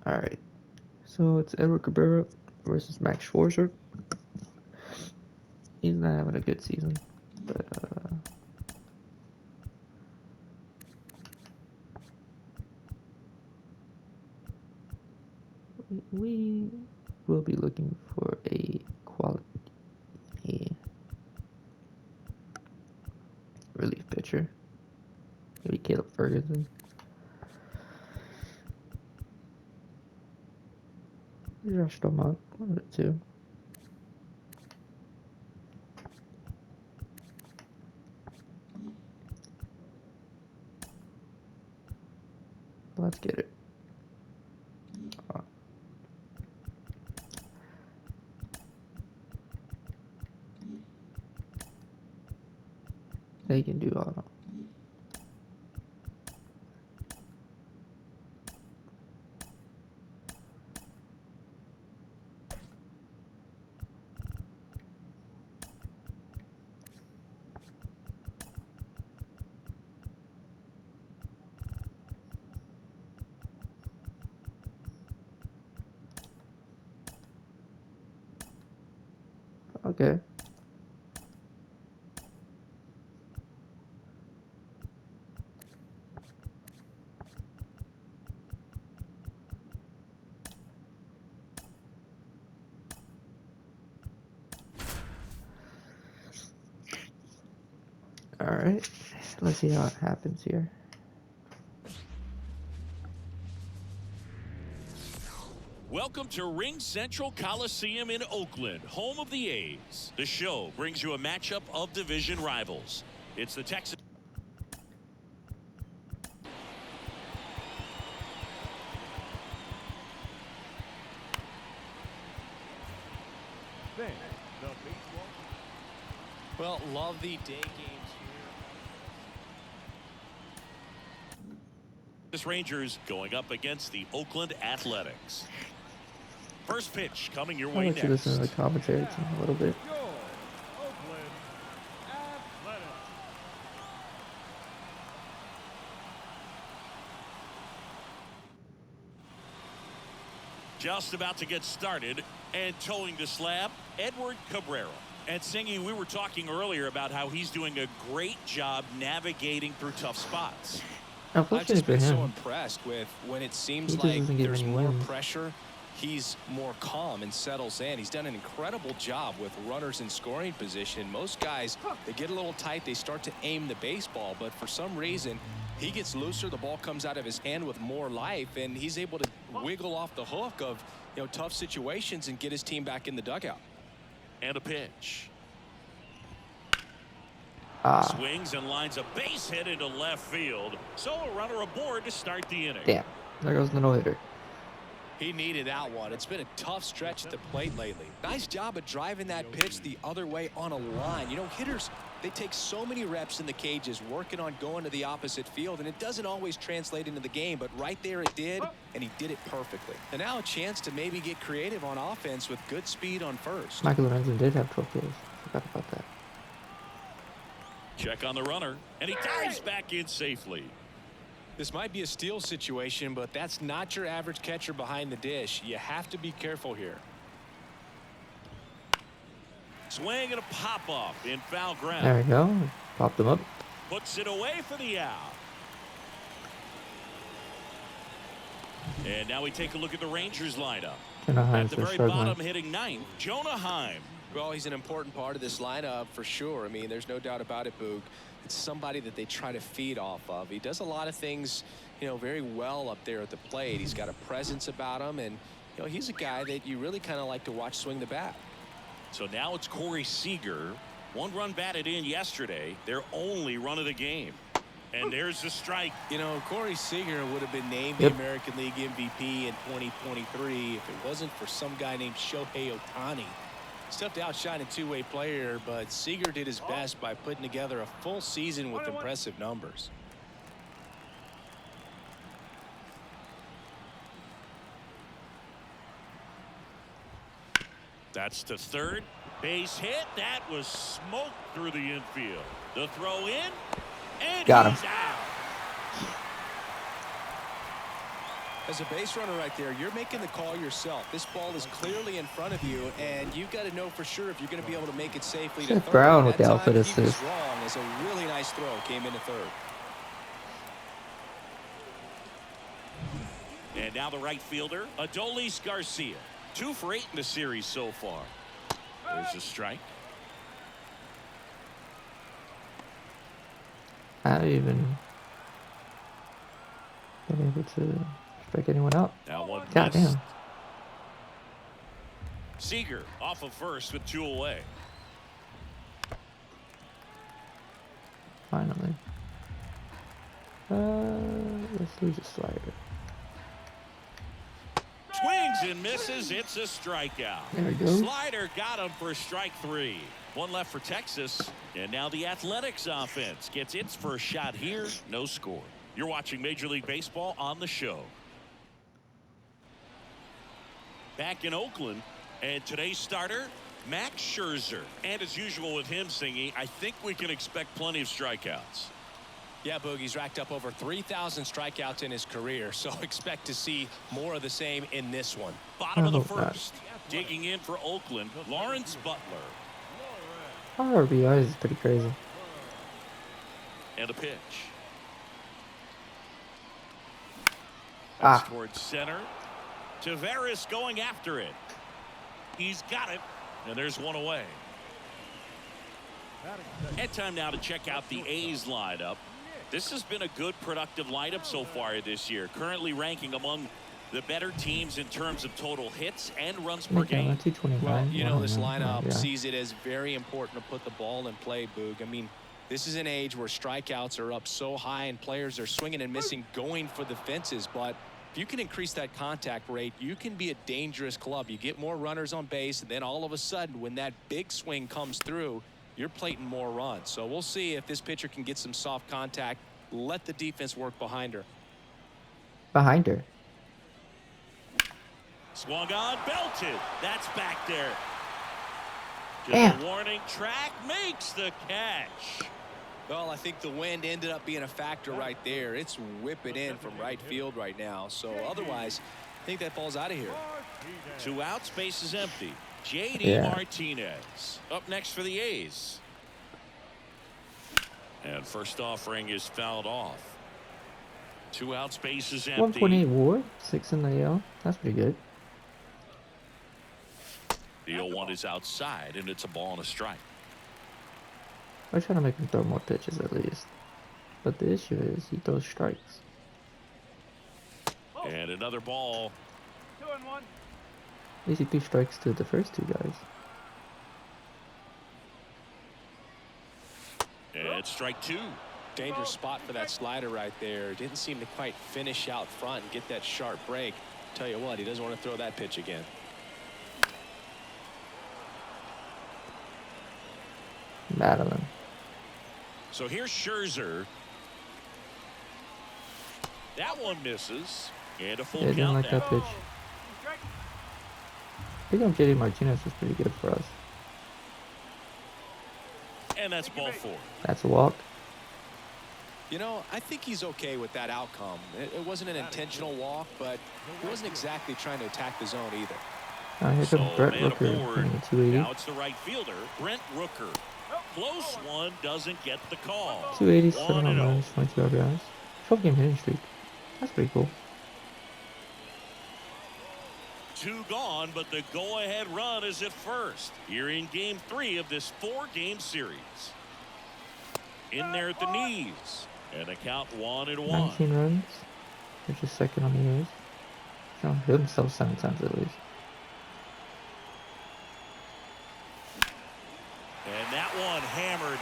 Alright. So it's Edward Cabrera versus Max Scherzer. He's not having a good season. But we will be looking for a quality relief pitcher. Maybe Caleb Ferguson. Josh Domont, one of the two. Let's get it. They can do auto. Okay. Alright. Let's see how it happens here. Welcome to Ring Central Coliseum in Oakland, home of the A's. The show brings you a matchup of division rivals. It's the Texas. Well, love the day games here. Rangers going up against the Oakland Athletics. First pitch coming your I'll way let you listen to the next. commentary a little bit. Just about to get started and towing the slab, Edward Cabrera. And Singy, we were talking earlier about how he's doing a great job navigating through tough spots. I've Unfortunately just for been so him, impressed with when it seems he just like doesn't get there's many more wins. pressure, he's more calm and settles in. He's done an incredible job with runners in scoring position. Most guys, they get a little tight, they start to aim the baseball, but for some reason, he gets looser, the ball comes out of his hand with more life, and he's able to wiggle off the hook of tough situations and get his team back in the dugout. And a pitch. Ah, Swings and lines a base hit into left field. So a runner aboard to start the inning. damn. There goes the no-hitter. He needed that one. It's been a tough stretch at the plate lately. Nice job of driving that pitch the other way on a line. Hitters, they take so many reps in the cages working on going to the opposite field, and it doesn't always translate into the game, but right there it did, and he did it perfectly. And now a chance to maybe get creative on offense with good speed on first. Michael Lorenzen did have 12 kills. Forgot about that. Check on the runner, and he dives back in safely. This might be a steal situation, but that's not your average catcher behind the dish. You have to be careful here. Swing and a pop-off in foul ground. There we go. Popped him up. Puts it away for the out. And now we take a look at the Rangers lineup. Jonah At Heim's the been very struggling. bottom, hitting ninth, Jonah Heim. Well, he's an important part of this lineup for sure. I mean, there's no doubt about it, Boog. It's somebody that they try to feed off of. He does a lot of things, very well up there at the plate. He's got a presence about him, and, he's a guy that you really kind of like to watch swing the bat. So now it's Corey Seager. One run batted in yesterday. Their only run of the game. And there's the strike. Corey Seager would have been named Yep. the American League MVP in 2023 if it wasn't for some guy named Shohei Ohtani. It's tough to outshine a two-way player, but Seager did his best by putting together a full season with impressive numbers. That's to third. Base hit. That was smoked through the infield. The throw in. And Got him. he's out. As a base runner right there, you're making the call yourself. This ball is clearly in front of you, and you've got to know for sure if you're going to be able to make it safely to Seth third. Brown with That the time, outfit he was assist. wrong as a really nice throw came into third. And now the right fielder, Adolis Garcia. 2 for 8 in the series so far. There's a strike. I haven't even been able to strike anyone out. Now one God missed. damn. Seager off of first with 2 away. Finally. Let's lose a slider. Swings and misses. It's a strikeout. There we go. Slider got him for strike 3. 1 left for Texas. And now the Athletics offense gets its first shot here. No score. You're watching Major League Baseball on the show. Back in Oakland. And today's starter, Max Scherzer. And as usual with him, Singy, I think we can expect plenty of strikeouts. Yeah, Boogie's racked up over 3,000 strikeouts in his career, so expect to see more of the same in this one. Bottom of the hope not. first. Digging in for Oakland, Lawrence Butler. Our RBI is pretty crazy. And a pitch. That's Ah. towards center. Tavares going after it. He's got it. And there's 1 away. And time now to check out the A's lineup. This has been a good, productive lineup so far this year. Currently ranking among the better teams in terms of total hits and runs per Okay, game. 229. Well, you know, this Yeah. lineup sees it as very important to put the ball in play, Boog. I mean, this is an age where strikeouts are up so high and players are swinging and missing, going for the fences. But if you can increase that contact rate, you can be a dangerous club. You get more runners on base, and then all of a sudden, when that big swing comes through, you're plating more runs. So we'll see if this pitcher can get some soft contact. Let the defense work behind her. Behind her. Swung on, belted. That's back there. To Damn. the warning track, makes the catch. Well, I think the wind ended up being a factor right there. It's whipping in from right field right now. So otherwise, I think that ball's out of here. 2 outs, base is empty. J.D. Yeah. Martinez up next for the A's. And first offering is fouled off. 2 outs, base is empty. 1.8 WAR, 6 in the AL. That's pretty good. The 0-1 is outside, and it's a ball and a strike. I try to make him throw more pitches at least. But the issue is he throws strikes. And another ball. 2-1. At least he threw strikes to the first 2 guys. And strike 2. Dangerous spot for that slider right there. Didn't seem to quite finish out front and get that sharp break. Tell you what, he doesn't want to throw that pitch again. Madeline. So here's Scherzer. That one misses. And a full Yeah, I didn't count like now. that pitch. Picking up J.D. Martinez is pretty good for us. And that's ball 4. That's a walk. You know, I think he's okay with that outcome. It wasn't an intentional walk, but he wasn't exactly trying to attack the zone either. Here So comes Brett man Rooker aboard. hitting a 280. Now it's the right fielder, Brent Rooker. Close one, doesn't get the call. 287 1-0. on minus 22 RBIs. 12-game hitting streak. That's pretty cool. 2 gone, but the go-ahead run is at first. Here in Game 3 of this 4-game series. In there at the knees. And a count 1-1. 19 runs. Which is second on the A's. John hit himself 7 times at least. And that one hammered.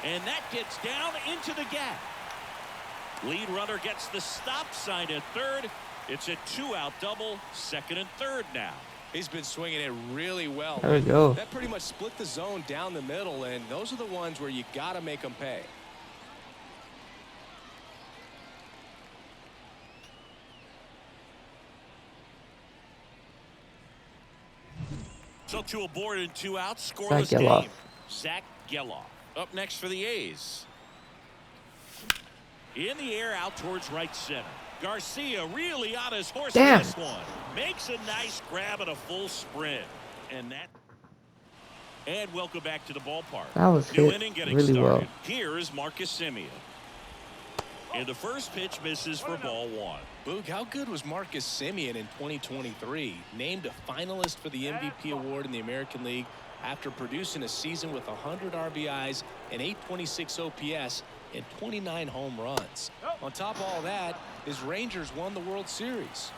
And that gets down into the gap. Lead runner gets the stop sign at third. It's a 2-out double, second and third now. He's been swinging it really well. There we go. That pretty much split the zone down the middle, and those are the ones where you got to make them pay. So 2 aboard and 2 out, Zach scoreless Galore. game. Zach Galore up next for the A's. In the air out towards right center. Garcia really on his horse Damn. for this one. Makes a nice grab at a full sprint. And welcome back to the ballpark. That was New hit inning getting really started. well. Here is Marcus Semien. And the first pitch misses for ball one. Boog, how good was Marcus Semien in 2023? Named a finalist for the MVP award in the American League after producing a season with 100 RBIs and 826 OPS and 29 home runs. On top of all that, his Rangers won the World Series.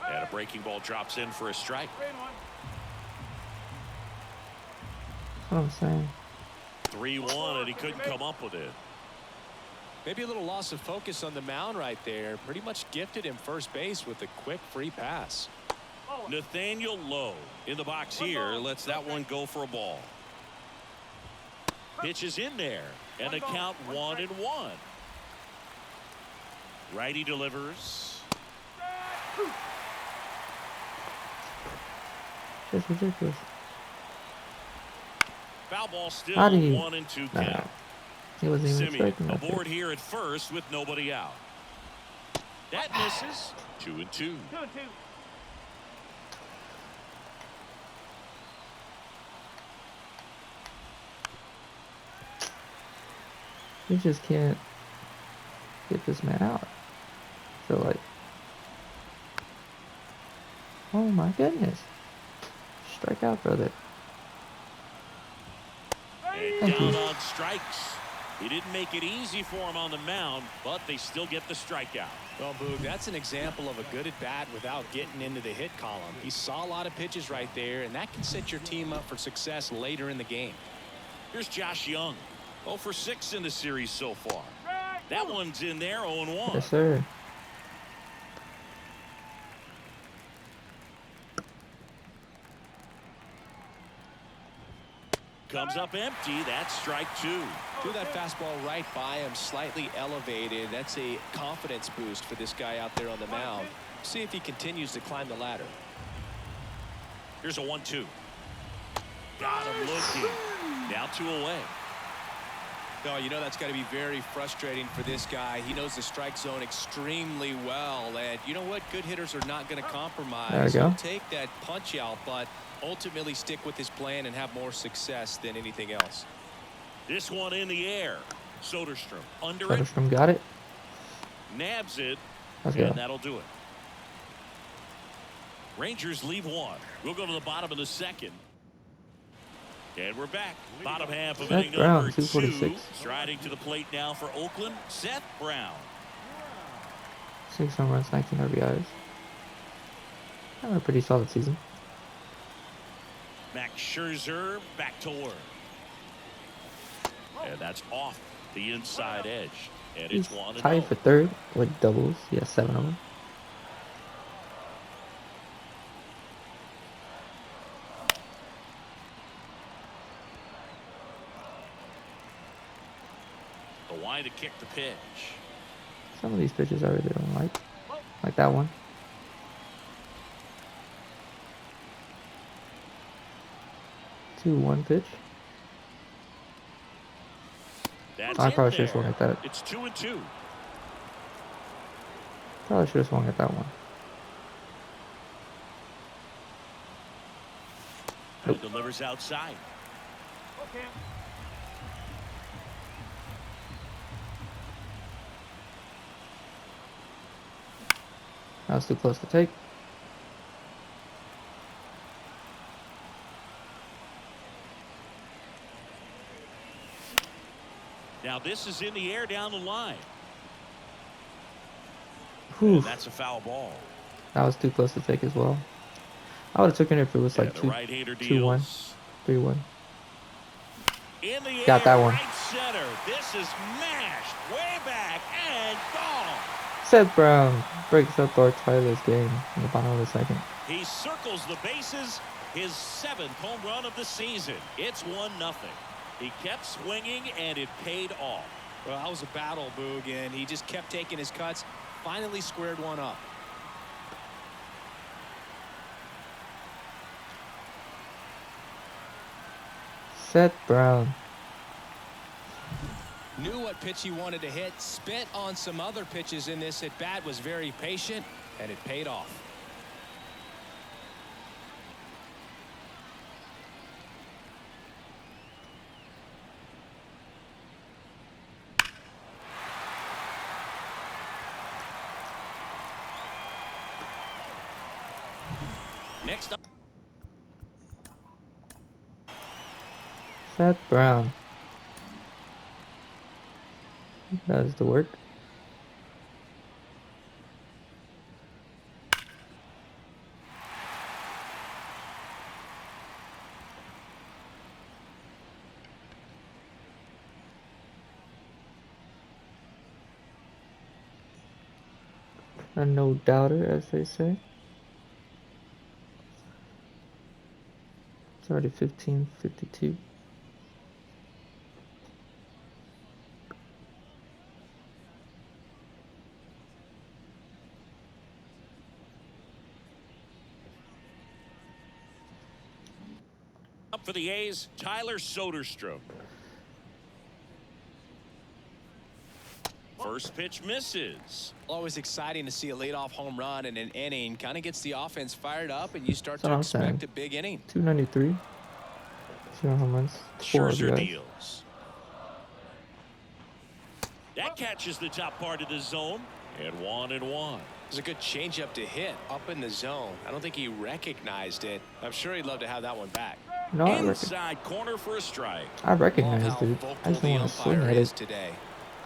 And a breaking ball drops in for a strike. That's what I'm saying. 3-1, and he couldn't come up with it. Maybe a little loss of focus on the mound right there. Pretty much gifted him first base with a quick free pass. Nathaniel Lowe in the box here lets that one go for a ball. Pitch is in there, and the count 1-1. Righty delivers. It's ridiculous. Foul ball still How do you? 1-2 Nah, count. he wasn't even Semien expecting that. aboard here at first with nobody out. That misses. 2-2. You just can't get this man out. I feel like. Oh my goodness. Strike out, brother. And Thank down you. on strikes. He didn't make it easy for him on the mound, but they still get the strikeout. Well, Boog, that's an example of a good at-bat without getting into the hit column. He saw a lot of pitches right there, and that can set your team up for success later in the game. Here's Josh Young. 0 for 6 in the series so far. That one's in there, 0-1. Yes, sir. Comes up empty. That's strike 2. Threw that fastball right by him, slightly elevated. That's a confidence boost for this guy out there on the mound. See if he continues to climb the ladder. Here's a 1-2. Got him looking. Now 2 away. Oh, you know that's got to be very frustrating for this guy. He knows the strike zone extremely well. And you know what? Good hitters are not going to compromise. There we go. He'll take that punch out, but ultimately stick with his plan and have more success than anything else. This one in the air. Soderstrom under it. Soderstrom got it. Nabs it. Let's And go. that'll do it. Rangers leave one. We'll go to the bottom of the second. And we're back. Bottom half of Seth inning Brown, number 246. 2. Striding to the plate now for Oakland, Seth Brown. 6 home runs, 19 RBIs. Had a pretty solid season. Max Scherzer back to work. And that's off the inside edge. And He's it's 1-0. tied for third with doubles. He has 7 of them. The line to kick the pitch. Some of these pitches I really don't like. Like that one. Two 1 pitch. That's I in probably should have there. swung at that. It's 2-2. Probably should have swung at that one. And it delivers outside. That was too close to take. Now this is in the air down the line. Whew. And that's a foul ball. That was too close to take as well. I would have taken it if it was like And the 2 right-hander 2-1, deals. 3-1. In the Got air, that one. right center. This is mashed way back and gone. Seth Brown breaks up our Tyler's game in the bottom of the second. He circles the bases. His 7th home run of the season. It's 1-0. He kept swinging and it paid off. Well, that was a battle, Boog, and he just kept taking his cuts. Finally squared one up. Seth Brown. Knew what pitch he wanted to hit. Spent on some other pitches in this at bat. Was very patient, and it paid off. Next up. Seth Brown. Does the work. A no doubter, as they say. It's already 15:52. Up for the A's, Tyler Soderstrom. First pitch misses. Always exciting to see a leadoff home run in an inning. Kind of gets the offense fired up, and you start to expect a big inning. 293. 2 home runs. 4 Scherzer RBIs. deals. That catches the top part of the zone. And 1-1. It was a good changeup to hit up in the zone. I don't think he recognized it. I'm sure he'd love to have that one back. No, Inside corner for a strike. I recognize it. I just don't want to swing at it today.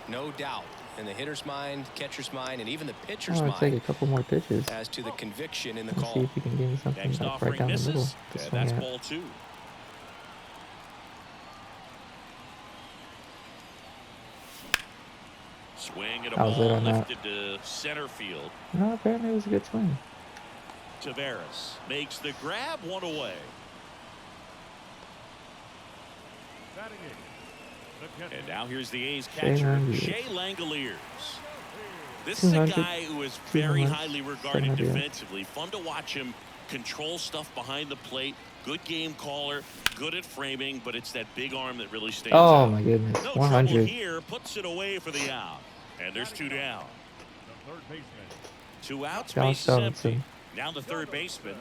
No doubt. In the hitter's mind, catcher's mind, and even the pitcher's I'm mind. gonna take a couple more pitches. As to the conviction in the Let's call. see if you can give me something Next like offering right down the middle. misses. to And swing that's at. ball 2. Swing and a How's ball it on that? lifted to center field. No, apparently it was a good swing. Tavares makes the grab, 1 away. And now here's the A's catcher, Langoliers. Shea Langoliers. This is a guy who is very highly regarded defensively. Fun to watch him control stuff behind the plate. Good game caller, good at framing, but it's that big arm that really stands Oh out. my goodness, No trouble 100. here, puts it away for the out. And there's 2 down. 2 outs, John base is empty. Stelton. Now the third baseman.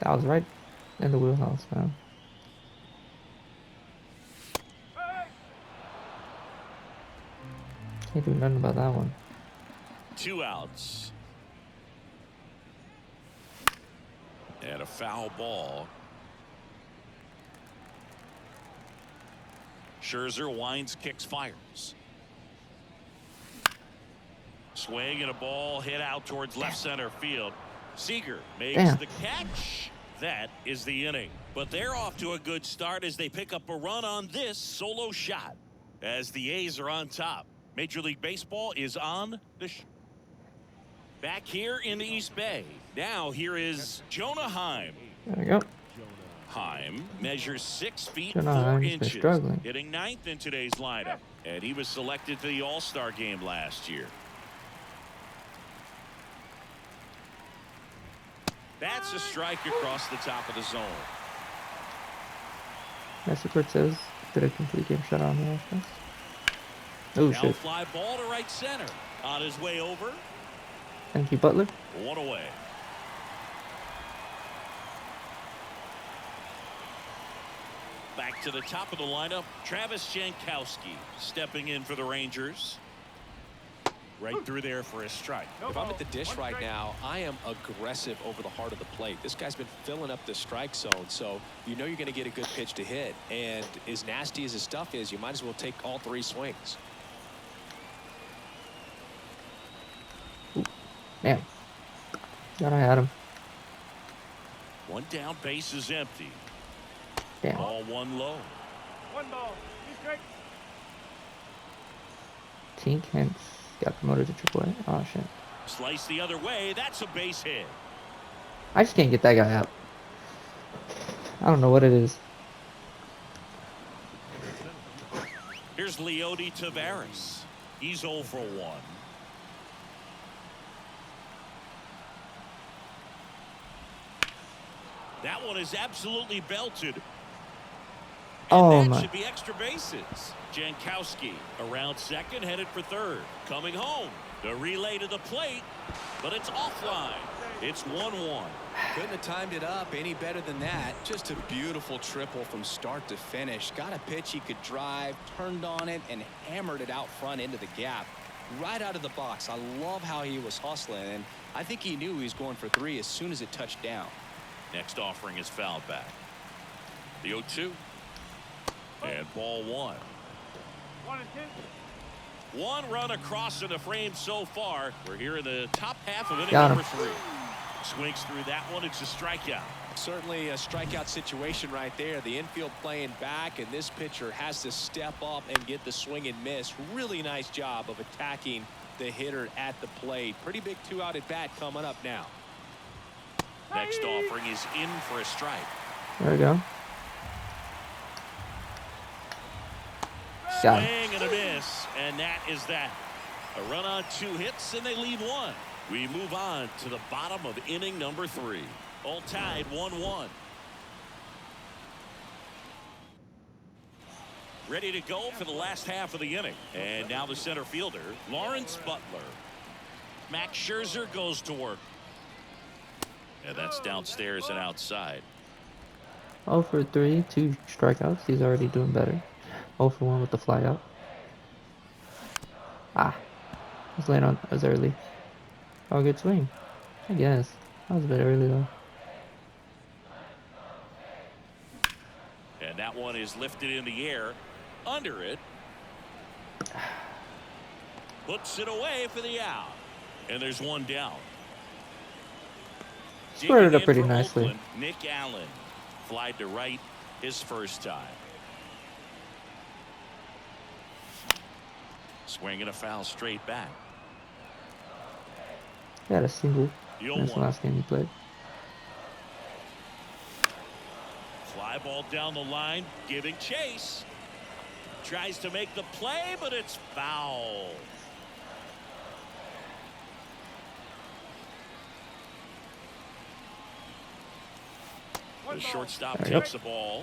That was right in the wheelhouse, man. Can't do nothing about that one. 2 outs. And a foul ball. Scherzer winds, kicks, fires. Swing and a ball hit out towards left center field. Seager makes the catch. That is the inning. But they're off to a good start as they pick up a run on this solo shot. As the A's are on top. Major League Baseball is on the back here in the East Bay. Now here is Jonah Heim. There we go. Heim measures 6 feet Jonah 4 Heim's been inches, struggling. hitting 9th in today's lineup, and he was selected for the All-Star game last year. That's a strike across the top of the zone. That's what it says. Did a complete game shutout on the offense. Oh Now shit. fly ball to right center. On his way over. Thank you, Butler. 1 away. Back to the top of the lineup, Travis Jankowski stepping in for the Rangers. Right through there for a strike. If I'm at the dish right now, I am aggressive over the heart of the plate. This guy's been filling up the strike zone, so you know you're going to get a good pitch to hit. And as nasty as his stuff is, you might as well take all 3 swings. Damn. Thought I had him. 1 down, base is empty. Damn. Ball 1 low. 1 ball. He's straight. Tink Hence got promoted to AAA. Oh shit. Slice the other way. That's a base hit. I just can't get that guy out. I don't know what it is. Here's Leody Tavares. He's 0 for 1. That one is absolutely belted. Oh that my. should be extra bases. Jankowski around second, headed for third. Coming home. The relay to the plate, but it's offline. It's 1-1. Couldn't have timed it up any better than that. Just a beautiful triple from start to finish. Got a pitch he could drive, turned on it, and hammered it out front into the gap. Right out of the box. I love how he was hustling, and I think he knew he was going for 3 as soon as it touched down. Next offering is fouled back. The 0-2. And ball 1. 1-2. One run across in the frame so far. We're here in the top half of inning Got him. number 3. Swings through that one. It's a strikeout. Certainly a strikeout situation right there. The infield playing back, and this pitcher has to step up and get the swing and miss. Really nice job of attacking the hitter at the plate. Pretty big 2-out at bat coming up now. Next offering is in for a strike. There we go. Got him. Swing and a miss, and that is that. A run on 2 hits, and they leave 1. We move on to the bottom of inning number 3. All tied 1-1. Ready to go for the last half of the inning. And now the center fielder, Lawrence Butler. Max Scherzer goes to work. And that's downstairs and outside. 0 for 3, 2 strikeouts. He's already doing better. 0 for 1 with the flyout. Ah. He's laying on as early. Oh, good swing. I guess. That was a bit early though. And that one is lifted in the air. Under it. Puts it away for the out. And there's one down. Squared it up Digging in pretty for nicely. Oakland, Nick Allen. Flied to right his first time. Swinging a foul straight back. He had a single. The That's the 0-1. last game he played. Fly ball down the line, giving chase. Tries to make the play, but it's foul. The shortstop There you go. takes the ball.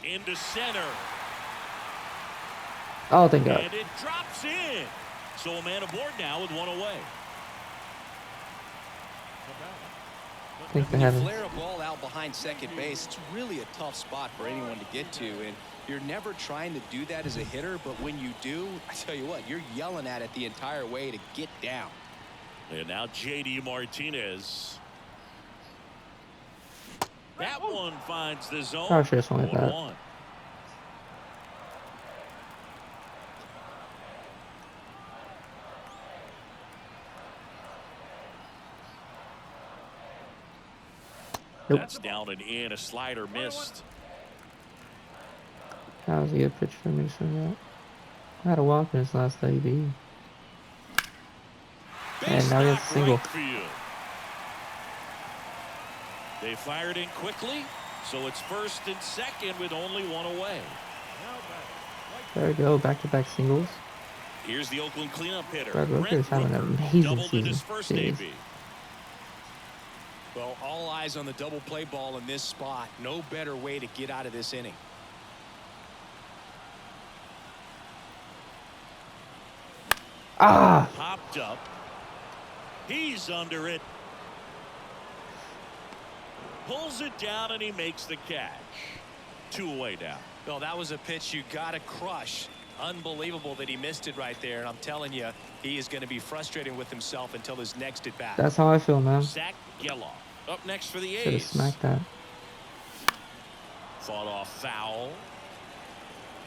Into center. Oh, thank God. And it drops in. So a man aboard now with 1 away. I think they When you have him. flare a ball out behind second base, it's really a tough spot for anyone to get to, and you're never trying to do that as a hitter, but when you do, I tell you what, you're yelling at it the entire way to get down. And now J.D. Martinez. That one finds the zone. Probably should have swung at that. 1-1. Nope. That's down and in. A slider missed. That was a good pitch for me to swing at. I had a walk in his last AB. And now he has a single. Right field. They fired in quickly, so it's first and second with only 1 away. There we go. Back-to-back singles. Here's the Oakland cleanup hitter. Brad Rooker's Brent having an Rooker amazing doubled in his season. first Jeez. AB. Well, all eyes on the double play ball in this spot. No better way to get out of this inning. Ah! Popped up. He's under it. Pulls it down and he makes the catch. 2 away now. Well, that was a pitch you got to crush. Unbelievable that he missed it right there. And I'm telling you, he is going to be frustrated with himself until his next at bat. That's how I feel, man. Zach Galore up next for the Should have A's. smacked that. Fought off foul.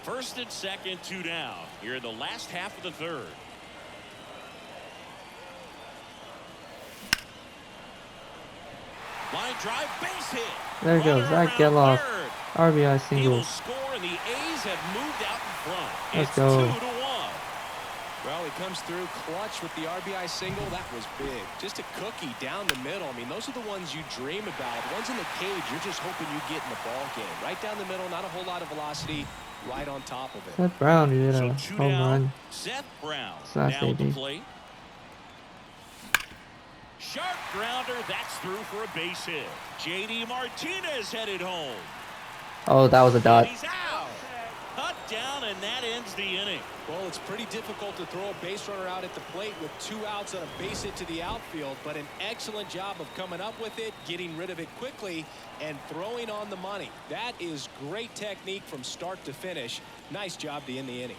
First and second, 2 down. Here in the last half of the third. Line drive, base hit. There you go, Runner Zach around Galore. third. RBI He will singles. score, and the A's have moved out in front. Let's It's go. 2-1. Well, he comes through clutch with the RBI single. That was big. Just a cookie down the middle. I mean, those are the ones you dream about. The ones in the cage, you're just hoping you get in the ball game. Right down the middle, not a whole lot of velocity, right on top of it. Seth Brown, who did So a 2 home down. run. Seth Brown Slash now at the AB. plate. Sharp grounder. That's through for a base hit. J.D. Martinez headed home. Oh, that was a dot. And he's out. Cut down, and that ends the inning. Well, it's pretty difficult to throw a base runner out at the plate with 2 outs on a base hit to the outfield, but an excellent job of coming up with it, getting rid of it quickly, and throwing on the money. That is great technique from start to finish. Nice job to end the inning.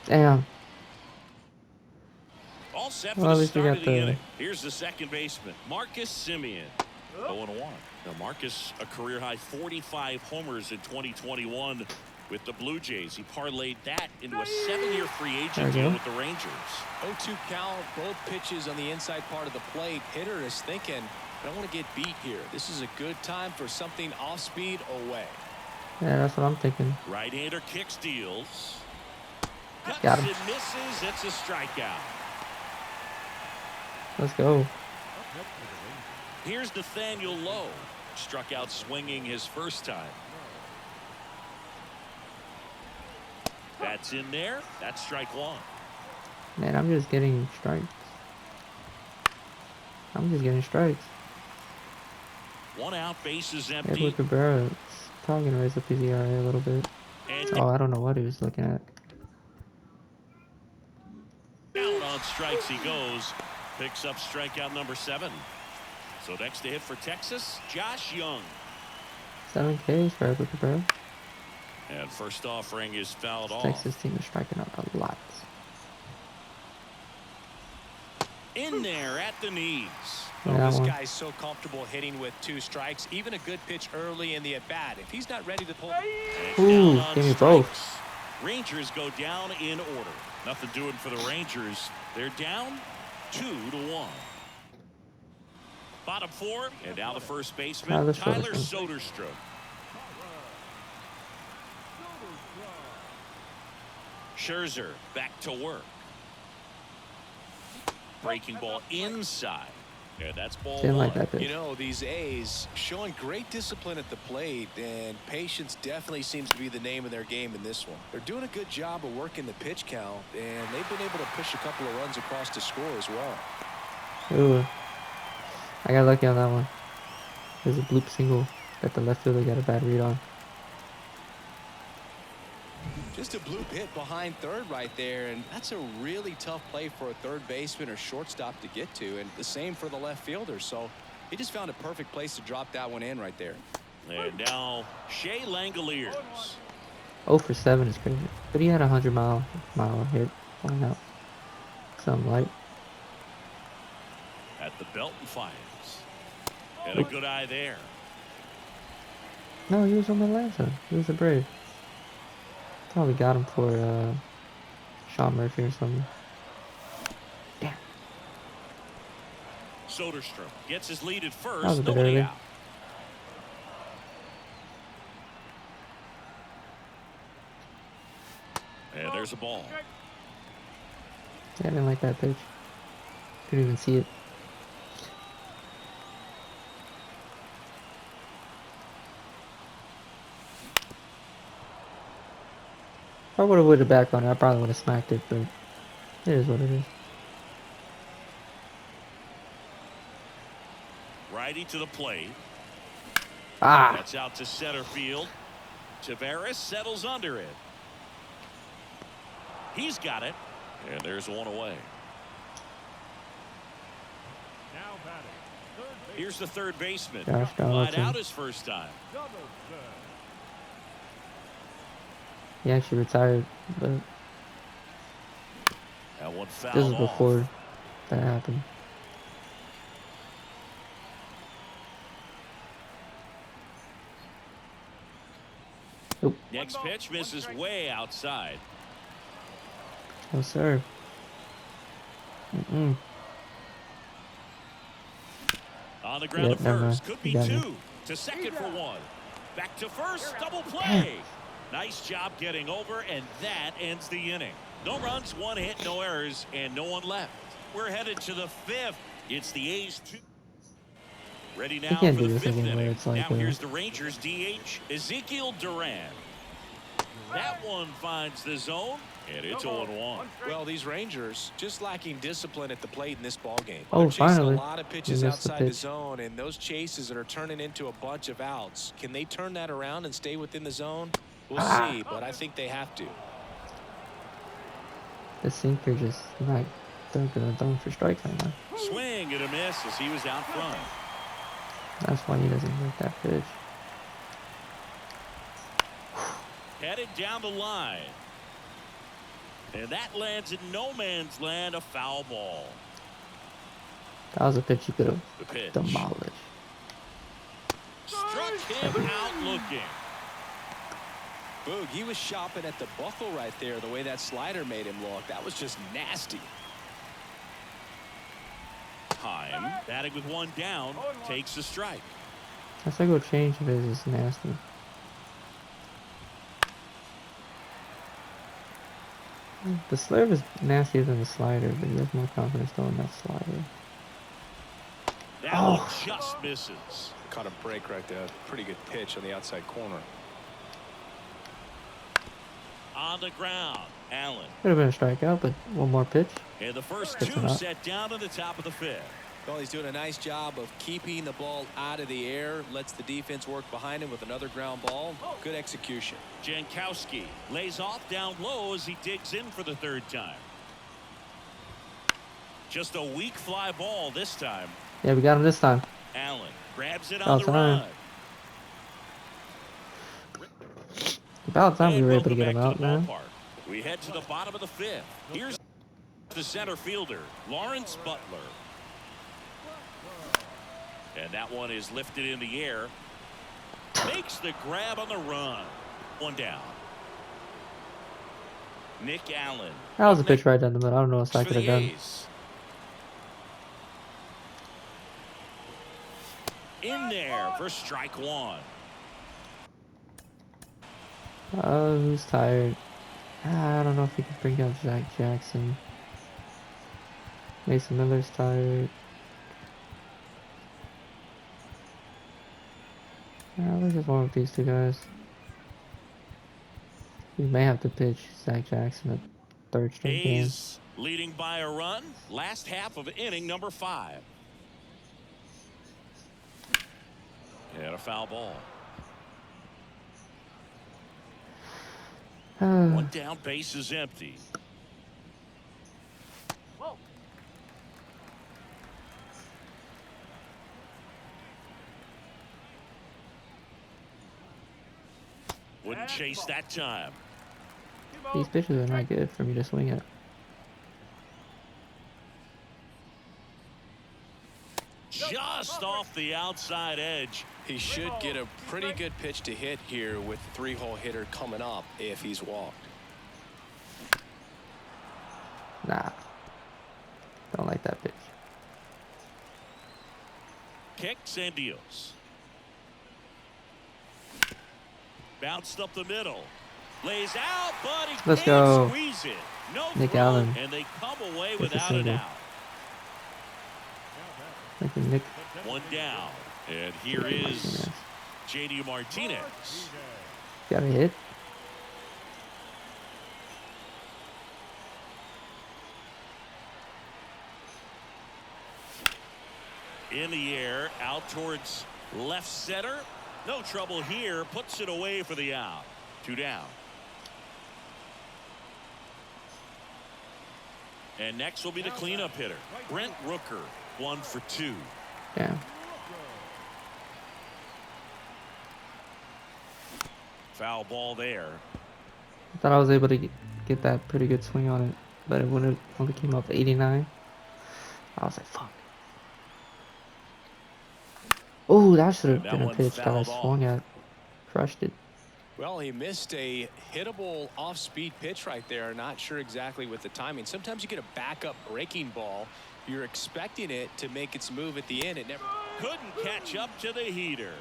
Damn. All set for Well, at the least we start got of the the- inning. Here's the second baseman, Marcus Semien. 0-1. Now, Marcus, a career-high 45 homers in 2021 with the Blue Jays. He parlayed that into a 7-year free agent deal with the Rangers. 0-2 count, both pitches on the inside part of the plate. Hitter is thinking, I don't want to get beat here. This is a good time for something off speed away. Yeah, that's what I'm thinking. Right-hander kicks, deals. Cuts Got him. and misses. It's a strikeout. Let's go. Here's Nathaniel Lowe. Struck out swinging his first time. That's in there. That's strike one. Man, I'm just getting strikes. I'm just getting strikes. 1 out, base is empty. Edward Cabrera is probably going to raise up his ERA a little bit. And Oh, I don't know what he was looking at. down on strikes he goes. Picks up strikeout number 7. So next to hit for Texas, Josh Young. 7 Ks for Edward Cabrera. And first offering is fouled off. Texas team is striking out a lot. In there at the knees. Oh, Yeah, this one. guy's so comfortable hitting with 2 strikes. Even a good pitch early in the at-bat. If he's not ready to pull... And Ooh, down on give me both. strikes. Rangers go down in order. Nothing doing for the Rangers. They're down 2-1. Bottom 4, and now the first baseman, Tyler Tyler Soderstrom. Soderstrom. Scherzer back to work. Breaking ball inside. Yeah, that's ball Didn't 1. like that pitch. You know, these A's showing great discipline at the plate, and patience definitely seems to be the name of their game in this one. They're doing a good job of working the pitch count, and they've been able to push a couple of runs across to score as well. Ooh. I got lucky on that one. There's a bloop single that the left fielder got a bad read on. Just a bloop hit behind third right there, and that's a really tough play for a third baseman or shortstop to get to, and the same for the left fielder. So he just found a perfect place to drop that one in right there. And now Shea Langoliers. 0 for 7 is crazy. But he had a 100-mile hit. Why not? Something light. At the belt and fires. And a good eye there. No, he was on the Atlanta. He was a Brave. Probably got him for Sean Murphy or something. Damn. Soderstrom gets his lead at That was first. a bit Nobody early. out. And there's a ball. Yeah, I didn't like that pitch. Couldn't even see it. If I would have it back on it, I probably would have smacked it, but it is what it is. Righty to the plate. Ah! That's out to center field. Tavares settles under it. He's got it. And there's one away. Now batting. Third base. Here's the third baseman. Josh Flied Donaldson. out his first time. Donaldson. He actually retired, but That one fouled this is off. before that happened. Nope. Next pitch misses way outside. No, sir. Mm-mm. On the ground Yep, to never first. mind. Could You be got me. 2. To second for 1. Back to first. Double play. Nice job getting over, and that ends the inning. No runs, 1 hit, no errors, and no one left. We're headed to the 5th. It's the A's 2. Ready now can't for do the this 5th again where inning. it's like, Now here's the Rangers DH, Ezekiel Duran. That one finds the zone, And it's 0-1. Well, these Rangers just lacking discipline at the plate in this ball game. Oh, They're chasing finally. a lot of pitches We missed the outside the pitch. zone, and those chases that are turning into a bunch of outs. Can they turn that around and stay within the zone? We'll see, but I think they have to. The sinker just not done for strikes right now. Swing and a miss as he was out front. That's why he doesn't like that pitch. Headed down the line. And that lands in no man's land, a foul ball. That was a pitch you could The have pitch. demolished. Struck him out looking. Boog, he was shopping at the buckle right there, the way that slider made him look. That was just nasty. Time. Batting with one down. Takes the strike. That's like what change if it's just nasty. The slurve is nastier than the slider, but he has more confidence throwing that slider. That Oh. one just misses. Caught a break right there. Pretty good pitch on the outside corner. On the ground. Allen. Could have been a strikeout, but one more pitch. And the first Gets him two out. set down in the top of the fifth. Well, he's doing a nice job of keeping the ball out of the air. Lets the defense work behind him with another ground ball. Good execution. Jankowski lays off down low as he digs in for the third time. Just a weak fly ball this time. Yeah, we got him this time. Allen grabs it Oh, on the time. run. About time we And were able to welcome get him back out, the man. ballpark. We head to the bottom of the fifth. Here's the center fielder, Lawrence Butler. And that one is lifted in the air. Makes the grab on the run. One down. Nick Allen. That was a pitch right down the middle. I don't know what I For could have the done. A's. In there for strike one. Who's tired? I don't know if we can bring out Zach Jackson. Mason Miller's tired. Let's just warm up these two guys. We may have to pitch Zach Jackson a third straight game. A's leading by a run. Last half of inning number 5. And a foul ball. One down, base is empty. Wouldn't chase that time. These pitches are not good for me to swing at. Just off the outside edge. He should get a pretty good pitch to hit here with the 3-hole hitter coming up if he's walked. Nah. Don't like that pitch. Kicks and deals. Bounced up the middle. Lays out, but he Let's can't go. squeeze it. No Nick throw, Allen. and they come away Gets a without an single. out. Like Nick. One down. And here is J.D. Martinez. Got a hit. In the air, out towards left center. No trouble here. Puts it away for the out. 2 down. And next will be the cleanup hitter, Brent Rooker. 1 for 2. Damn. Foul ball there. I thought I was able to get that pretty good swing on it, but it would have only came up 89. I was like, fuck. Oh, that should have That been a one pitch that I fouled off. swung at. Crushed it. Well, he missed a hittable off-speed pitch right there. Not sure exactly with the timing. Sometimes you get a backup breaking ball. You're expecting it to make its move at the end. It never. Couldn't catch up to the heater.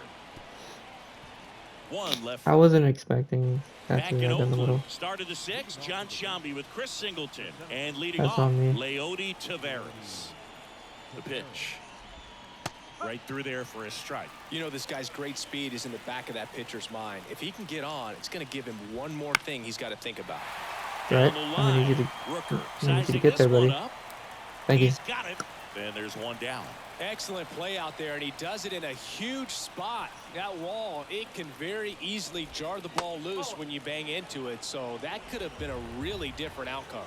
One left. I wasn't expecting that Back to be in right in the middle. Oakland, started the 6th, John Shambi with Chris Singleton. And leading That's off, on me. Leody Taveras. The pitch. Right through there for a strike. You know, this guy's great speed is in the back of that pitcher's mind. If he can get on, it's going to give him one more thing he's got to think about. Right. Down the I'm gonna need you line. to, Rooker I need you to sizing get this there, one buddy. up. Thank you. He's got it. And there's one down. Excellent play out there, and he does it in a huge spot. That wall, it can very easily jar the ball loose when you bang into it, so that could have been a really different outcome.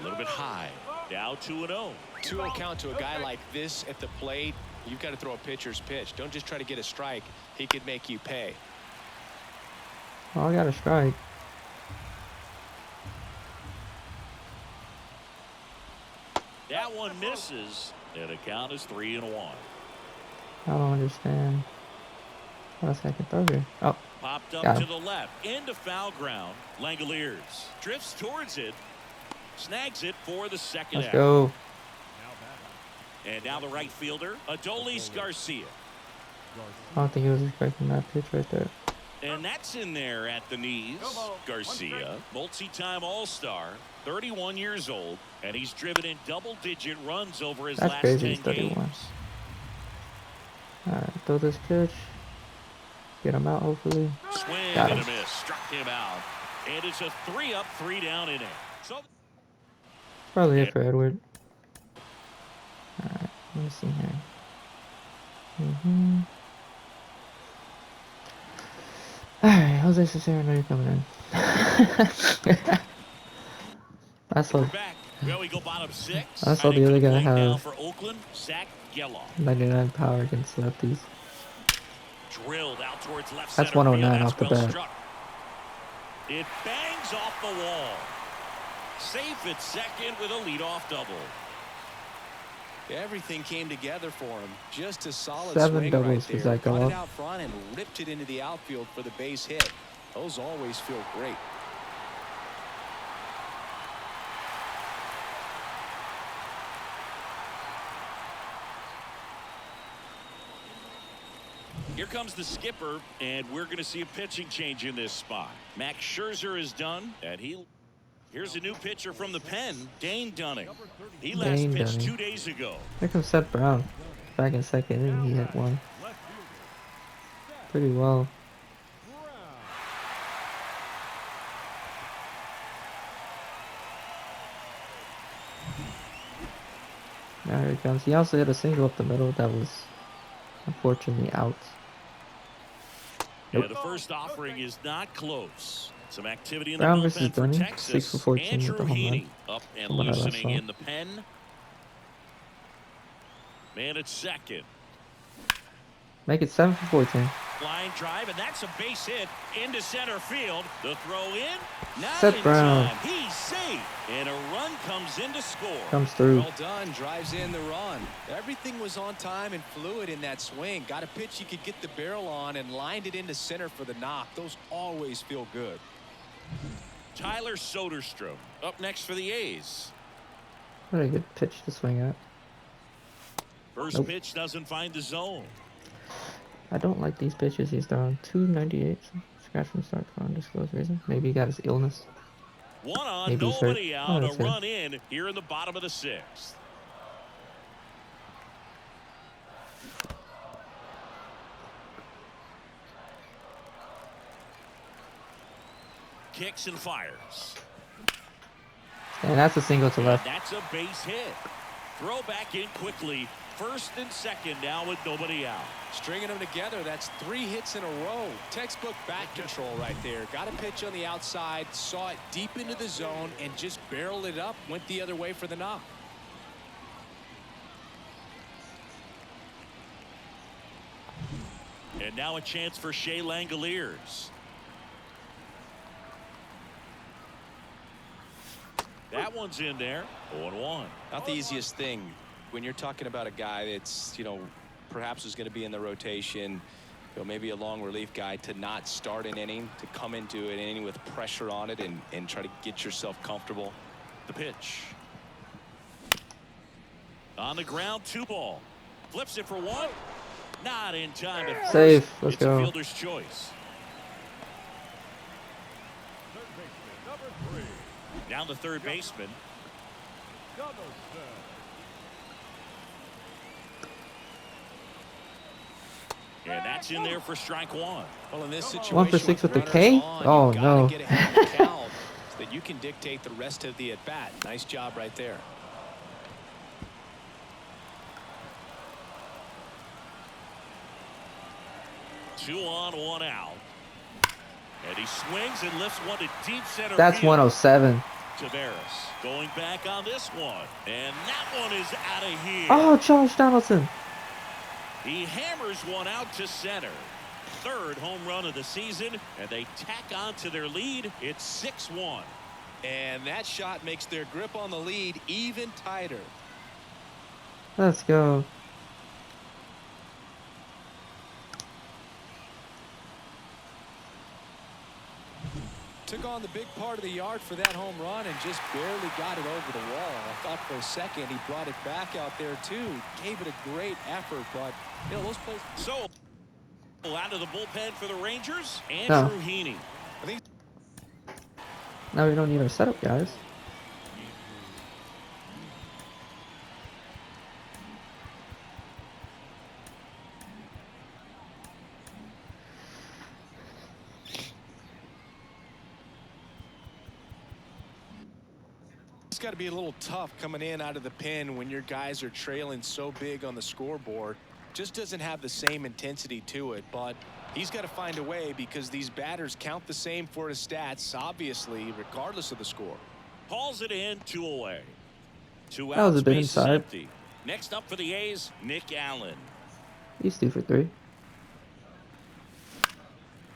A little bit high. Now 2-0. 2-0 count to a guy like this at the plate. You've got to throw a pitcher's pitch. Don't just try to get a strike. He could make you pay. Oh, I got a strike. That one misses, and the count is 3-1. I don't understand. What else I can throw here? Oh, Popped up got to him. the left, into foul ground. Langoliers drifts towards it, snags it for the second Let's out. go. And now the right fielder, Adolis Garcia. I don't think he was expecting that pitch right there. And that's in there at the knees. Garcia, multi-time All-Star, 31 years old, and he's driven in double-digit runs over his That's last crazy. 10 He's 31. games. All right, throw this pitch. Get him out, hopefully. Swing Got and him. a miss, struck him out. And it's a 3-up, 3-down inning. So Probably it for Edward. All right, let me see here. All right, Jose Cicero, I know you're coming in. That's we're what back. Well, we go bottom 6. I saw the Heading other to guy plate now have for Oakland, Zach Galore. 99 power against lefties. Drilled out towards left That's center 109 field. off the That's well bat. struck. It bangs off the wall. Safe at second with a leadoff double. Everything came together for him. Just a solid 7 swing doubles right for there. Zach Got Galore. it out front and ripped it into the outfield for the base hit. Those always feel great. Here comes the skipper, and we're going to see a pitching change in this spot. Max Scherzer is done, and here's a new pitcher from the pen, Dane Dunning. He last Dane pitched Dunning. 2 days ago. Here comes Seth Brown. Back in second inning, he hit one. Pretty well. Now here it comes. He also hit a single up the middle that was unfortunately out. And the first offering is not close. Some activity in the Brown versus bullpen for Dunning, Texas. 6 for 14 with Andrew the home run. Heaney up and From what I last loosening saw. in the pen. Man at second. Make it 7 for 14. Line drive, and that's a base hit into center field. The throw in, not Seth in Brown. time. He's safe, and a run comes in to score. Comes through. Well done. Drives in the run. Everything was on time and fluid in that swing. Got a pitch he could get the barrel on and lined it into center for the knock. Those always feel good. Tyler Soderstrom up next for the A's. What a good pitch to swing at. First Nope. pitch doesn't find the zone. I don't like these pitches he's throwing. 298. Scratch from start for undisclosed reason. Maybe he got his illness. One on, Maybe he's nobody hurt. out. Oh, A that's good. run in here in the bottom of the 6th. Kicks and fires. And that's a single to And left. that's a base hit. Throw back in quickly. First and second now with nobody out. Stringing them together, that's 3 hits in a row. Textbook bat control right there. Got a pitch on the outside, saw it deep into the zone, and just barreled it up, went the other way for the knock. And now a chance for Shea Langoliers. That one's in there. 0-1. Not the easiest thing when you're talking about a guy that's, perhaps is going to be in the rotation, maybe a long relief guy, to not start an inning, to come into an inning with pressure on it and try to get yourself comfortable. The pitch. On the ground, 2-ball. Flips it for 1. Not in time at first. Safe. Let's It's go. a fielder's choice. Third baseman, number 3. Down to third baseman. And that's in there for strike one. Well, in this situation, 1 for 6 with the runners K? on, Oh, you gotta no. get ahead of the count so that you can dictate the rest of the at-bat. Nice job right there. Two on, one out. And he swings and lifts one to deep center That's field. 107. Tavares going back on this one. And that one is out of here. Oh, Josh Donaldson. He hammers one out to center. Third home run of the season, and they tack on to their lead. It's 6-1. And that shot makes their grip on the lead even tighter. Let's go. Took on the big part of the yard for that home run and just barely got it over the wall. I thought for a second he brought it back out there too. Gave it a great effort, but you know those plays. So out of the bullpen for the Rangers, No. Andrew Heaney. Now we don't need our setup, guys. It's got to be a little tough coming in out of the pen when your guys are trailing so big on the scoreboard. Just doesn't have the same intensity to it, but he's got to find a way because these batters count the same for his stats, obviously, regardless of the score. Hauls it in, 2 away. 2 That was outs, a bit bases inside. empty. Next up for the A's, Nick Allen. He's 2 for 3.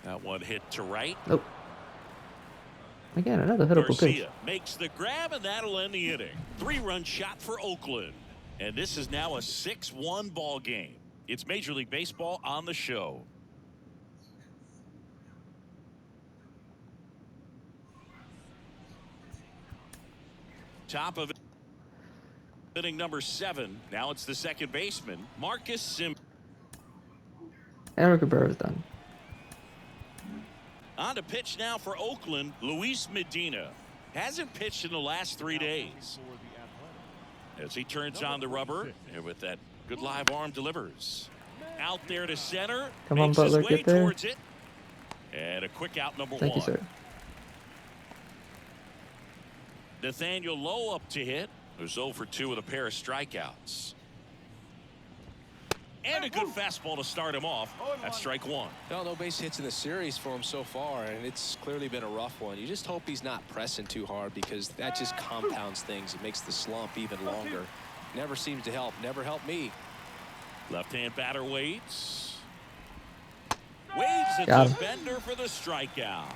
That one hit to right. Nope. Again, another hittable pitch. Garcia makes the grab, and that'll end the inning. 3-run shot for Oakland. And this is now a 6-1 ball game. It's Major League Baseball on the show. Top of inning number 7. Now it's the second baseman, Marcus Sims. And Cabrera's done. On to pitch now for Oakland, Luis Medina. Hasn't pitched in the last 3 days. As he turns on the rubber, and with that good live arm delivers. Out there to center. Come on, makes his Butler, way get there. towards it. And a quick out number 1. Thank you, sir. Nathaniel Lowe up to hit. Who's 0 for 2 with a pair of strikeouts. And a good fastball to start him off. That's strike 1. No base hits in the series for him so far, and it's clearly been a rough one. You just hope he's not pressing too hard because that just compounds things. It makes the slump even longer. Never seems to help. Never helped me. Left-hand batter waits. Waves at Got the him. bender for the strikeout.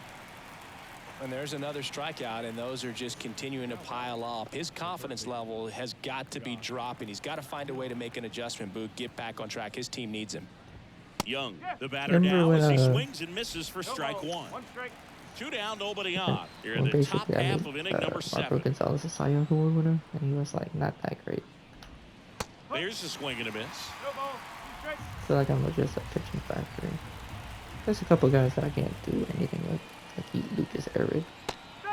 And there's another strikeout, and those are just continuing to pile up. His confidence level has got to be dropping. He's got to find a way to make an adjustment, Boog, get back on track. His team needs him. Young, the batter Remember now when, as he swings and misses for strike 1. 1 strike. 2 down, nobody on. Here in Well, the top basically, I half made of inning number Marco 7. Gonzalez a Cy Young Award winner, and he was like not that great. There's a swing and a miss. No ball. 2 strikes. I feel like I'm just a pitching factory. There's a couple guys that I can't do anything with, like Lucas Eric.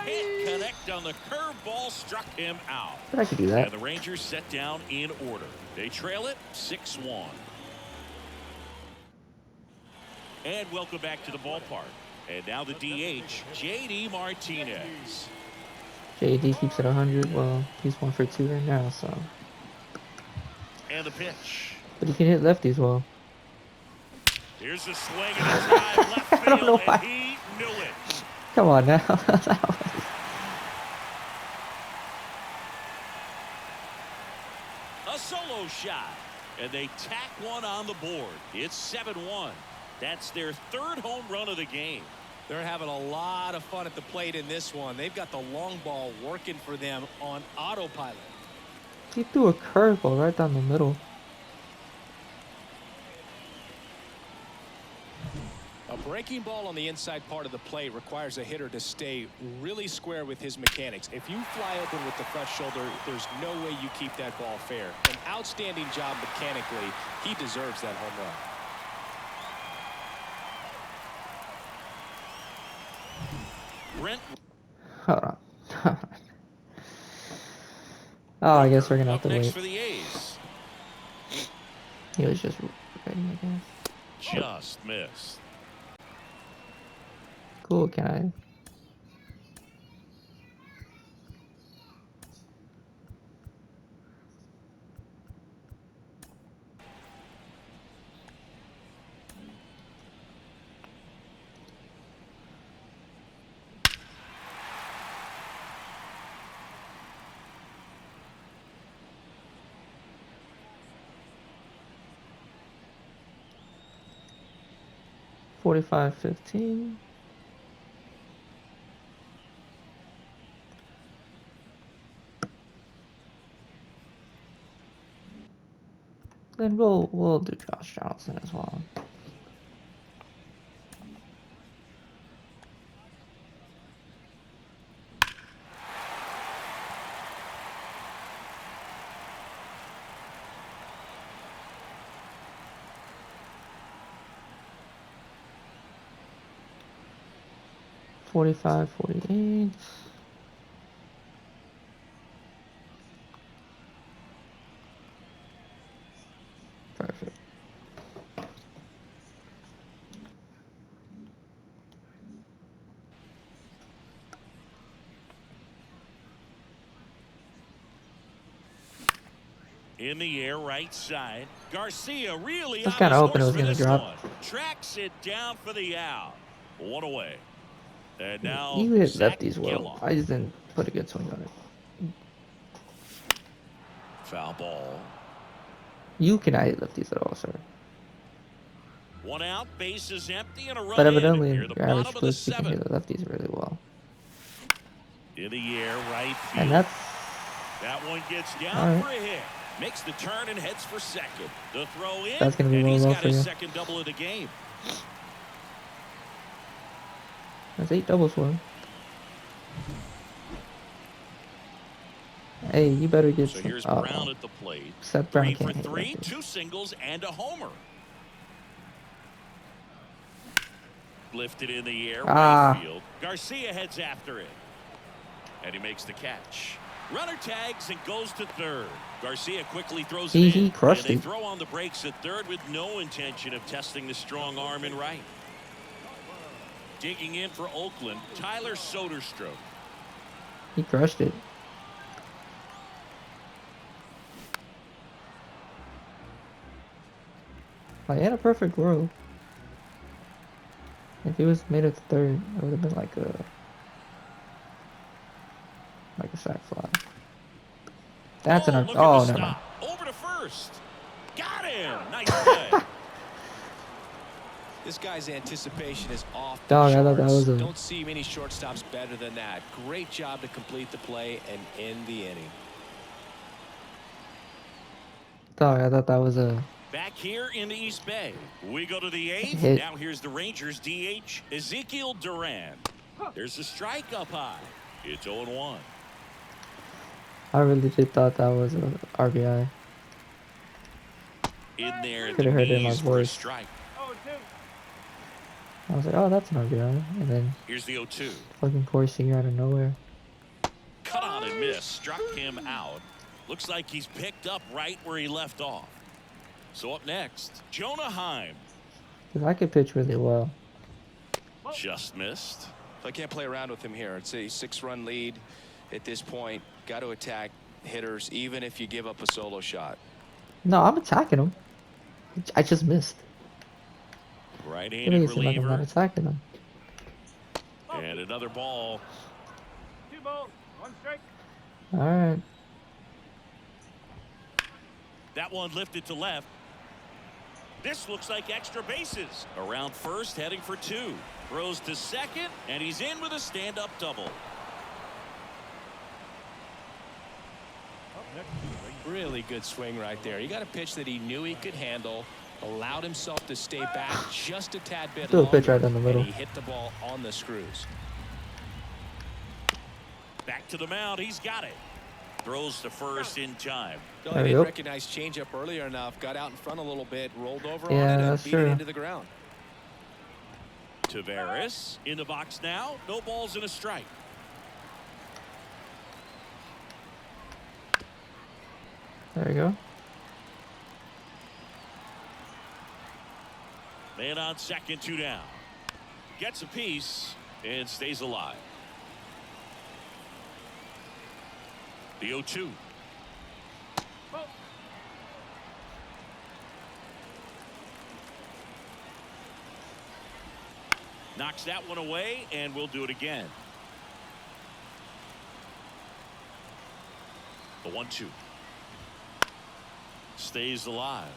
Hit connect on the curveball, struck him out. But I could do that. And the Rangers set down in order. They trail it 6-1. And welcome back to the ballpark. And now the DH, J.D. Martinez. JD keeps it 100. Well, he's 1 for 2 right now, so. And the pitch. But he can hit lefties well. Here's a swing and a drive left I don't know field, why. and he knew it. Come on now. A solo shot. And they tack one on the board. It's 7-1. That's their 3rd home run of the game. They're having a lot of fun at the plate in this one. They've got the long ball working for them on autopilot. He threw a curveball right down the middle. A breaking ball on the inside part of the plate requires a hitter to stay really square with his mechanics. If you fly open with the front shoulder, there's no way you keep that ball fair. An outstanding job mechanically. He deserves that home run. Brent Hold on. Oh, I guess we're gonna have up to next wait. for the A's. He was just ready, I guess. Just missed. Cool, can I? $45.15. Then we'll do Josh Johnson as well. $45.48. Perfect. In the air, right side. Garcia really I was on kind his of hoping it horse was for going to this drop. one. Tracks it down for the out. One away. And now You hit Zach lefties well. Galore. I just didn't put a good swing on it. Foul ball. You cannot hit lefties at all, sir. One out, base is empty, and a run But in evidently, near the your average bottom of the splits, you can hit seventh. the lefties really well. In the air, right field. And that's That one gets down All for a hit. Makes the turn and heads for second. The throw in, That's gonna be and real he's low got for his you. second double of the game. that's 8 doubles for him. Hey, you better get So some. here's Brown at the plate. Seth Brown 3 for can't hit 3, lefties. 2 singles and a homer. Lifted in the air, right field. Garcia heads after it. And he makes the catch. Runner tags and goes to third. Garcia quickly throws it in. He crushed and they it. throw on the brakes at third with no intention of testing the strong arm in right. Digging in for Oakland, Tyler Soderstrom. He crushed it. Like, in a perfect world, if he was made it to third, it would have been like a sack fly. That's an look at oh, the never mind. stop. Over to first. Got him. Nice play. This guy's anticipation is off the Dog, I charts. thought that was a Don't see many shortstops better than that. Great job to complete the play and end the inning. dog. I thought that was a Back here in the East Bay, we go to the eighth. hit. Now here's the Rangers DH, Ezekiel Duran. There's a strike up high. It's 0-1. I really did thought that was a RBI. In there, Could have heard it in my knees for a voice. strike. I was like, oh, that's an RBI, and then Here's the 0-2. fucking poor Sears out of nowhere. Cut on and miss. Struck him out. Looks like he's picked up right where he left off. So up next, Jonah Heim. Because I could pitch really well. Just missed. I can't play around with him here. It's a 6-run lead at this point. Got to attack hitters even if you give up a solo shot. No, I'm attacking him. I just missed. You Right-handed make it seem like I'm not reliever. attacking him. And another ball. 2 balls, 1 strike. All right. That one lifted to left. This looks like extra bases. Around first, heading for 2. Throws to second, and he's in with a stand-up double. Up next is Really good swing right there. He got a pitch that he knew he could handle, allowed himself to stay back just a tad bit Threw a pitch longer, right down the middle. and he hit the ball on the screws. Back to the mound. He's got it. Throws to first in time. No, There he we didn't go. recognize changeup earlier enough. Got out in front a little bit, rolled over Yeah, on it, and that's beat true. it into the ground. Tavares in the box now. No balls and a strike. There you go. Man on second, 2 down. Gets a piece and stays alive. The 0-2. Knocks that one away, and we'll do it again. The 1-2. Stays alive.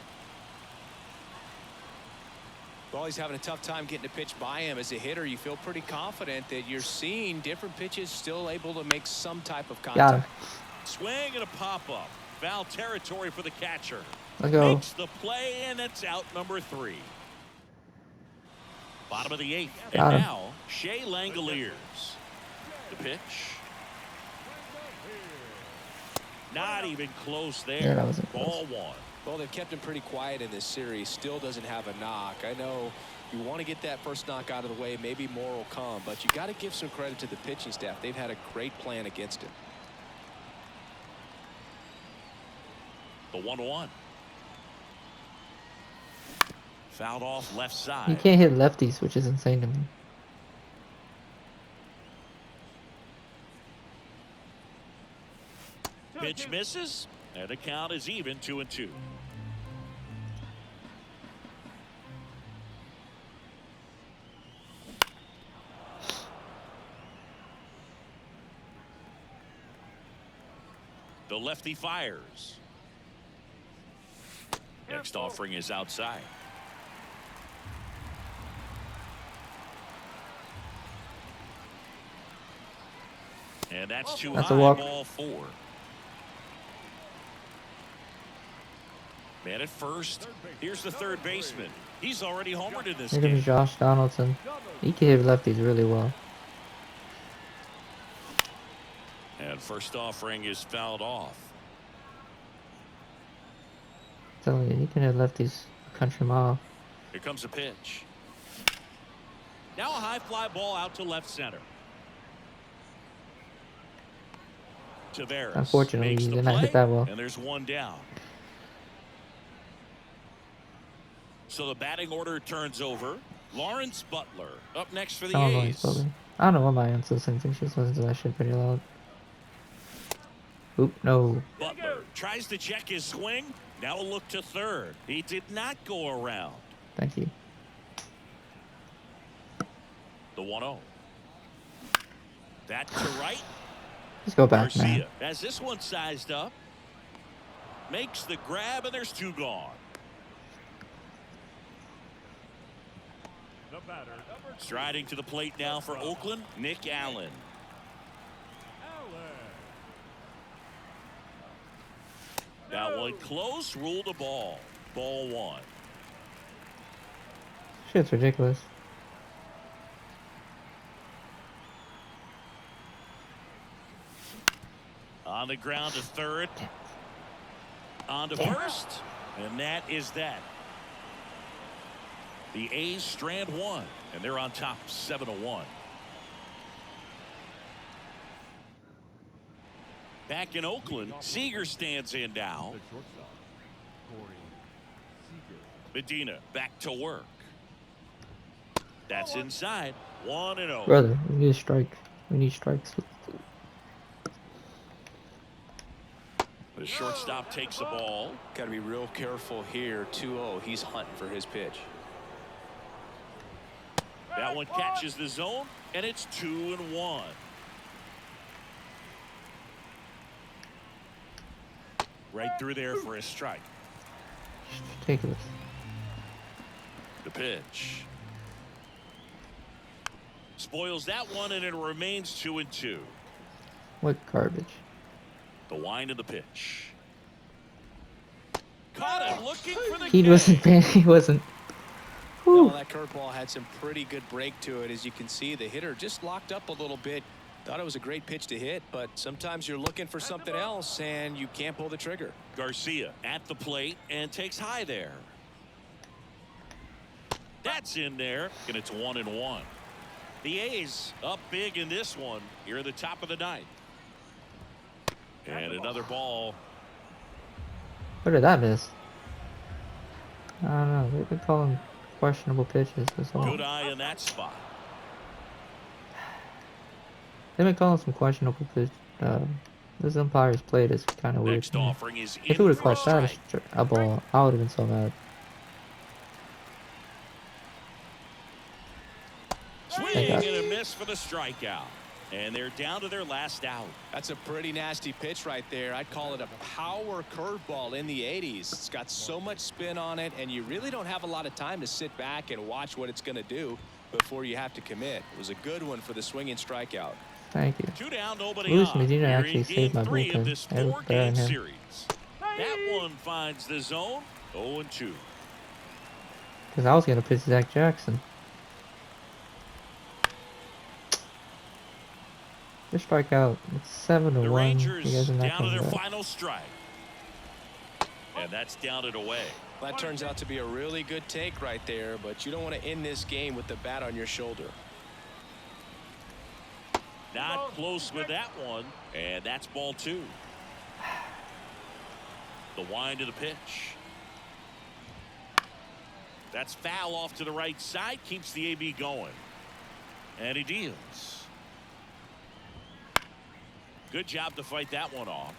Well, he's having a tough time getting a pitch by him. As a hitter, you feel pretty confident that you're seeing different pitches still able to make some type of Got contact. him. Swing and a pop-up. Foul territory for the catcher. Let's go. Makes the play, and it's out number 3. Bottom of the 8th. And Got him. now, Shea Langoliers. The pitch. Not even close there. Yeah, that wasn't Ball close. 1. Well, they've kept him pretty quiet in this series. Still doesn't have a knock. I know you want to get that first knock out of the way. Maybe more will come. But you got to give some credit to the pitching staff. They've had a great plan against him. The 1-1. Fouled off left You side. can't hit lefties, which is insane to me. Pitch misses, and the count is even 2-2. The lefty fires. Next offering is outside. And that's too That's a high. walk. Ball 4. Man at first. Here's the third baseman. He's already homered in this Here comes game. Josh Donaldson. He can hit lefties really well. And first offering is fouled off. I'm telling you, he can hit lefties a country mile. Here comes a pitch. Now a high fly ball out to left center. Tavares Unfortunately, makes he the did not play, hit that well. and there's one down. So the batting order turns over. Lawrence Butler up next for the I don't know. A's. I don't know what my aunt says. I think she's listening to that shit pretty loud. Oop, no. Butler tries to check his swing. Now a look to third. He did not go around. Thank you. The 1-0. That to right. Let's go back, Garcia man. has this one sized up. Makes the grab, and there's 2 gone. The batter, number 2, Striding to the plate now for Oakland, Nick Allen. Allen. That one close, ruled a ball. Ball 1. Shit's ridiculous. On the ground to third. On to first. And that is that. The A's strand 1, and they're on top 7-1. Back in Oakland, Sears stands in now. The shortstop, Corey Seager. Medina back to work. That's inside. 1-0. Brother, we need a strike. We need strikes. The shortstop takes the ball. Got to be real careful here. 2-0. He's hunting for his pitch. That one catches the zone, and it's 2-1. Right through there for a strike. Ridiculous. The pitch. Spoils that one, and it remains 2-2. What garbage. The wind of the pitch. Caught him looking for the He K. wasn't paying. He wasn't. No, Whew. that curveball had some pretty good break to it. As you can see, the hitter just locked up a little bit. Thought it was a great pitch to hit, but sometimes you're looking for something else and you can't pull the trigger. Garcia at the plate and takes high there. That's in there, and it's 1-1. The A's up big in this one here at the top of the 9th. And another ball. What did that miss? I don't know. They call him questionable pitches. That's all. Good eye in that spot. They've been calling some questionable pitch. This umpire's play is kind of weird Next to me. offering is If in he would have for a called that strike. a ball, I would have been so mad. Swing and a miss for the strikeout. And they're down to their last out. That's a pretty nasty pitch right there. I'd call it a power curveball in the 80s. It's got so much spin on it, and you really don't have a lot of time to sit back and watch what it's going to do before you have to commit. It was a good one for the swinging strikeout. Thank you. 2 down, nobody Luis on. Medina Here actually in saved my game 3 of bullpen. this It was better than 4-game him. series. That one finds the zone. 0-2. Because I was going to pitch Zach Jackson. They strike out. It's 7-1. The You Rangers guys are not down to coming their back. final strike. And that's down and away. That turns out to be a really good take right there, but you don't want to end this game with the bat on your shoulder. Not close with that one. And that's ball 2. The wind of the pitch. That's foul off to the right side. Keeps the AB going. And he deals. Good job to fight that one off.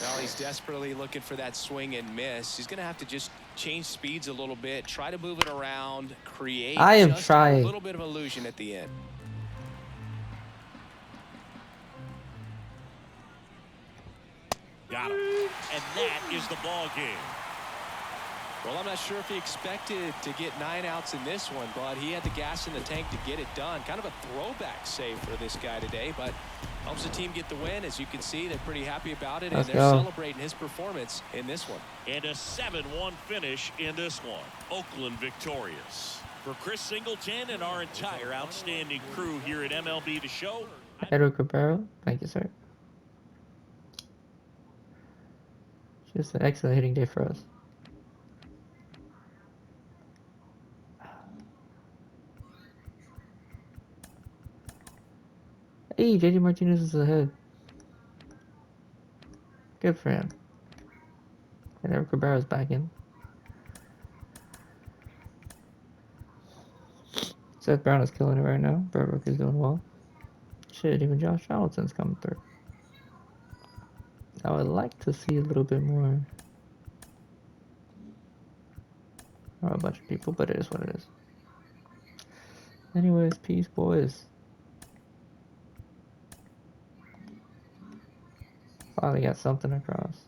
Well, he's desperately looking for that swing and miss. He's going to have to just change speeds a little bit, try to move it around, create I am just trying. a little bit of illusion at the end. Got him. And that is the ball game. Well, I'm not sure if he expected to get 9 outs in this one, but he had the gas in the tank to get it done. Kind of a throwback save for this guy today, but helps the team get the win. As you can see, they're pretty happy about it, Let's and they're go. celebrating his performance in this one. And a 7-1 finish in this one. Oakland victorious. For Chris Singleton and our entire outstanding crew here at MLB The Show. Edward Cabrera, thank you, sir. Just an excellent hitting day for us. Hey, JD Martinez is ahead. Good for him. And Edward Cabrera's back in. Seth Brown is killing it right now. Burbank is doing well. Shit, even Josh Donaldson's coming through. I would like to see a little bit more. Or a bunch of people, but it is what it is. Anyways, peace, boys. Finally got something across.